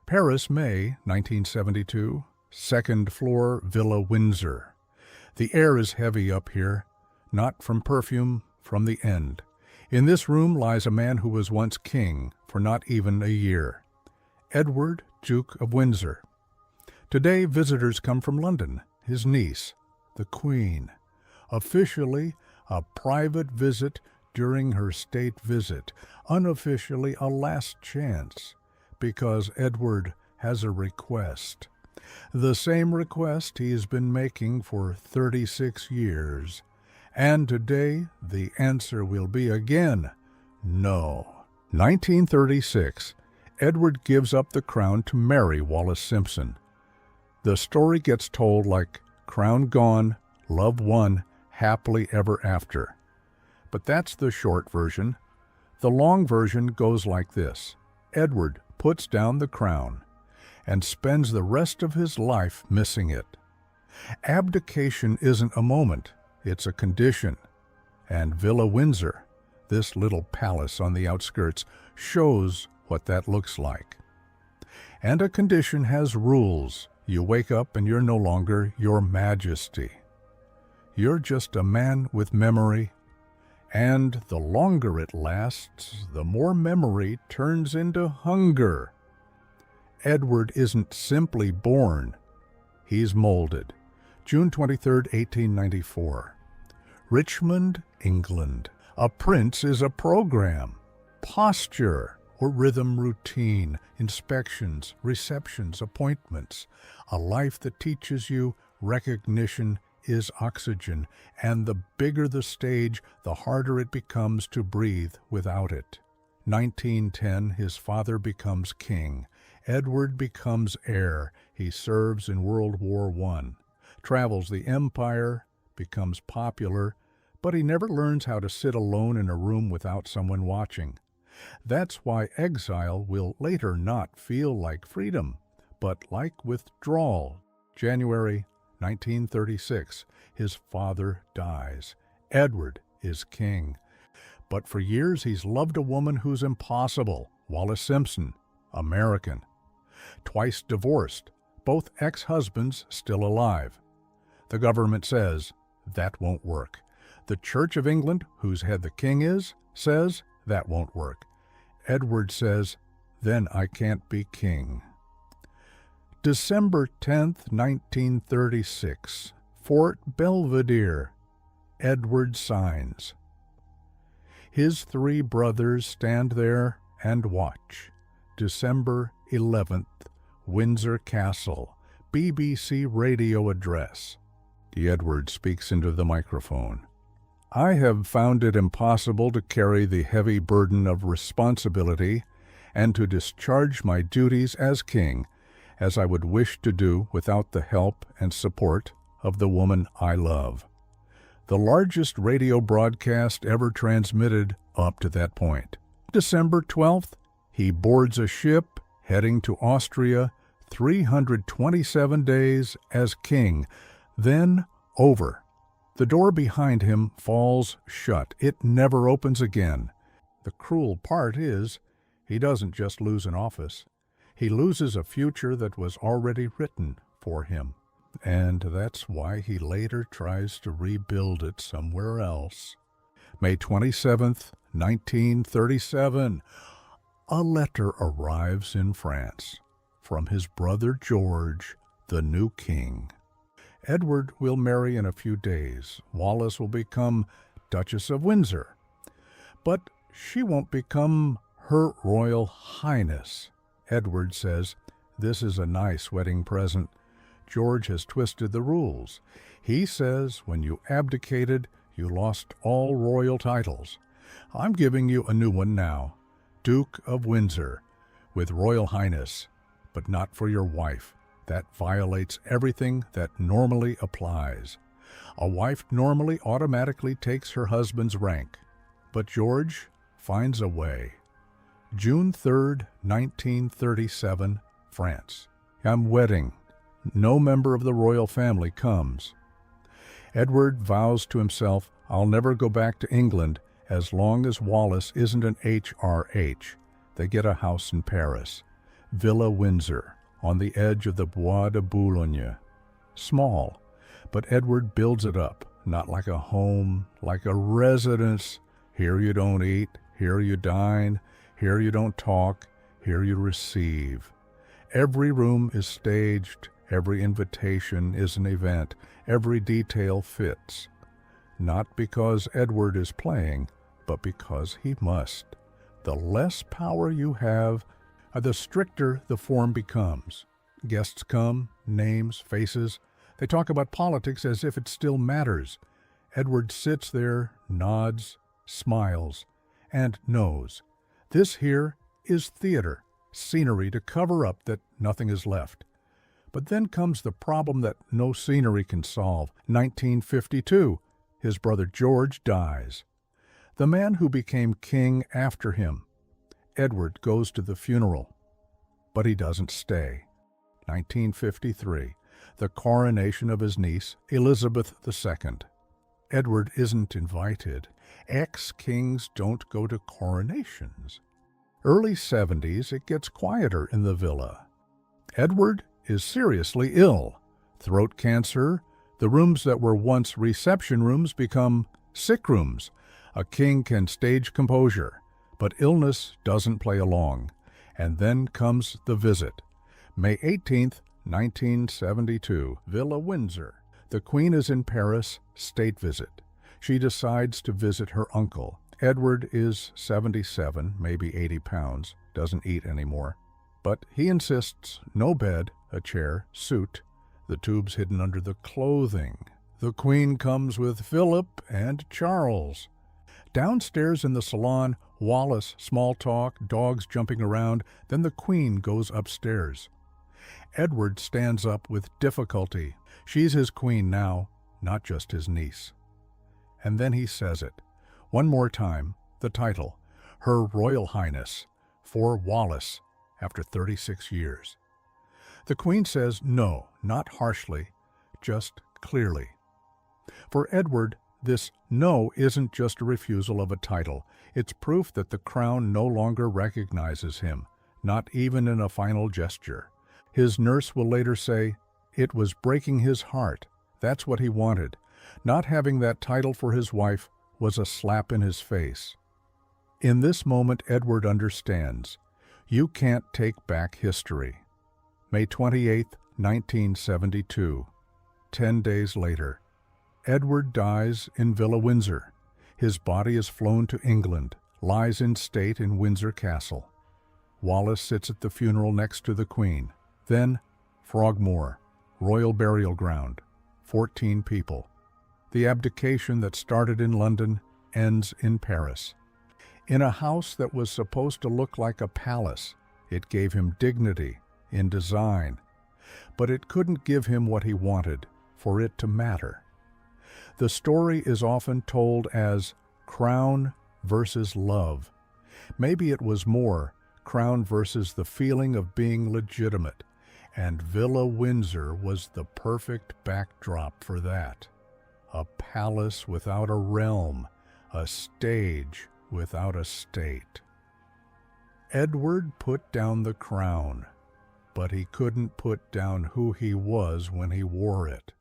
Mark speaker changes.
Speaker 1: Paris, May 1972, second floor, Villa Windsor. The air is heavy up here, not from perfume, from the end. In this room lies a man who was once king for not even a year, Edward, Duke of Windsor. Today visitors come from London, his niece, the Queen. Officially, a private visit during her state visit. Unofficially, a last chance, because Edward has a request. The same request he has been making for 36 years. And today the answer will be again, no. 1936, Edward gives up the crown to marry Wallis Simpson. The story gets told like crown gone, love won, happily ever after. But that's the short version. The long version goes like this. Edward puts down the crown and spends the rest of his life missing it. Abdication isn't a moment, it's a condition. And Villa Windsor, this little palace on the outskirts, shows what that looks like. And a condition has rules. You wake up and you're no longer Your Majesty. You're just a man with memory, and the longer it lasts, the more memory turns into hunger. Edward isn't simply born, he's molded. June 23, 1894. Richmond, England. A prince is a program, posture or rhythm routine, inspections, receptions, appointments, a life that teaches you recognition is oxygen, and the bigger the stage, the harder it becomes to breathe without it. 1910, his father becomes king. Edward becomes heir. He serves in World War I, travels the empire, becomes popular, but he never learns how to sit alone in a room without someone watching. That's why exile will later not feel like freedom, but like withdrawal. January 1936, his father dies. Edward is king. But for years he's loved a woman who's impossible, Wallis Simpson, American. Twice divorced, both ex-husbands still alive. The government says that won't work. The Church of England, whose head the king is, says that won't work. Edward says, then I can't be king. December 10th, 1936, Fort Belvedere. Edward signs. His three brothers stand there and watch. December 11th, Windsor Castle, BBC radio address. Edward speaks into the microphone. I have found it impossible to carry the heavy burden of responsibility and to discharge my duties as king as I would wish to do without the help and support of the woman I love. The largest radio broadcast ever transmitted up to that point. December 12th, he boards a ship heading to Austria, 327 days as king, then over. The door behind him falls shut. It never opens again. The cruel part is, he doesn't just lose an office. He loses a future that was already written for him. And that's why he later tries to rebuild it somewhere else. May 27th, 1937. A letter arrives in France from his brother George, the new king. Edward will marry in a few days. Wallis will become Duchess of Windsor. But she won't become Her Royal Highness. Edward says, this is a nice wedding present. George has twisted the rules. He says when you abdicated, you lost all royal titles. I'm giving you a new one now, Duke of Windsor, with Royal Highness, but not for your wife. That violates everything that normally applies. A wife normally automatically takes her husband's rank, but George finds a way. June 3rd, 1937, France. I'm wedding. No member of the royal family comes. Edward vows to himself, I'll never go back to England as long as Wallis isn't an HRH. They get a house in Paris. Villa Windsor, on the edge of the Bois de Boulogne. Small, but Edward builds it up, not like a home, like a residence. Here you don't eat, here you dine, here you don't talk, here you receive. Every room is staged, every invitation is an event, every detail fits. Not because Edward is playing, but because he must. The less power you have, the stricter the form becomes. Guests come, names, faces. They talk about politics as if it still matters. Edward sits there, nods, smiles, and knows. This here is theater, scenery to cover up that nothing is left. But then comes the problem that no scenery can solve. 1952, his brother George dies. The man who became king after him. Edward goes to the funeral, but he doesn't stay. 1953, the coronation of his niece, Elizabeth II. Edward isn't invited. Ex-kings don't go to coronations. Early 70s, it gets quieter in the villa. Edward is seriously ill. Throat cancer. The rooms that were once reception rooms become sick rooms. A king can stage composure, but illness doesn't play along. And then comes the visit. May 18th, 1972, Villa Windsor. The Queen is in Paris, state visit. She decides to visit her uncle. Edward is 77, maybe 80 pounds, doesn't eat anymore. But he insists, no bed, a chair, suit, the tubes hidden under the clothing. The Queen comes with Philip and Charles. Downstairs in the salon, Wallis, small talk, dogs jumping around, then the Queen goes upstairs. Edward stands up with difficulty. She's his queen now, not just his niece. And then he says it. One more time, the title, Her Royal Highness, for Wallis, after 36 years. The Queen says no, not harshly, just clearly. For Edward, this no isn't just a refusal of a title. It's proof that the crown no longer recognizes him, not even in a final gesture. His nurse will later say, it was breaking his heart. That's what he wanted. Not having that title for his wife was a slap in his face. In this moment, Edward understands. You can't take back history. May 28, 1972. 10 days later. Edward dies in Villa Windsor. His body is flown to England, lies in state in Windsor Castle. Wallis sits at the funeral next to the Queen. Then, Frogmore, royal burial ground, 14 people. The abdication that started in London ends in Paris. In a house that was supposed to look like a palace, it gave him dignity in design, but it couldn't give him what he wanted for it to matter. The story is often told as crown versus love. Maybe it was more crown versus the feeling of being legitimate, and Villa Windsor was the perfect backdrop for that. A palace without a realm, a stage without a state. Edward put down the crown, but he couldn't put down who he was when he wore it.